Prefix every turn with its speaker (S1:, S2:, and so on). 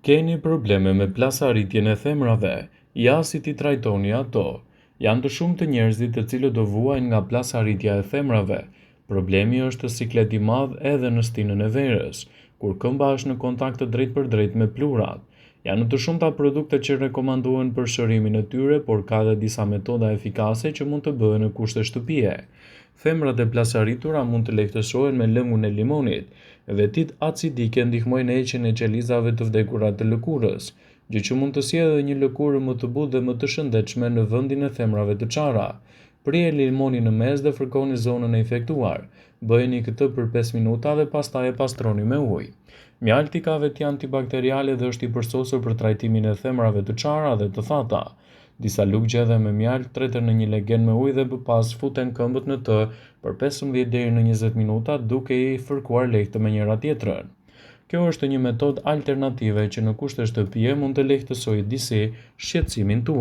S1: Keni probleme me plasarritjen e themrave? Ja si t'i trajtoni ato. Janë të shumtë njerëzit të cilët do vuajnë nga plasarritja e themrave. Problemi është siklet i madh edhe në stinën e verës, kur këmba është në kontakt të drejt për drejt me plurat. Janë të shumta produkte që rekomandohen për shërimin e tyre, por ka edhe disa metoda efikase që mund të bëhen në kushte shtëpie. Themrat e plasarritura mund të lehtësohen me lëngun e limonit. Vetit acidike ndihmojnë në heqjen e qelizave të vdekura të lëkurës, gjë që mund të sjellë një lëkurë më të butë dhe më të shëndetshme në vendin e themrave të çara. Priheni limonin në mes dhe fërkoni zonën e infektuar. Bëheni këtë për 5 minuta dhe pastaj e pastroni me ujë. Mjalti ka veti antibakteriale dhe është i përsosur për trajtimin e themrave të çara dhe të thata. Disa lugje edhe me mjalt treten në një legen me ujë dhe më pas futen këmbët në të për 15 deri në 20 minuta duke i fërkuar lehtë me njëra tjetrën. Kjo është një metodë alternative që në kushte shtëpie mund të lehtësojë disi shqetësimin tuaj.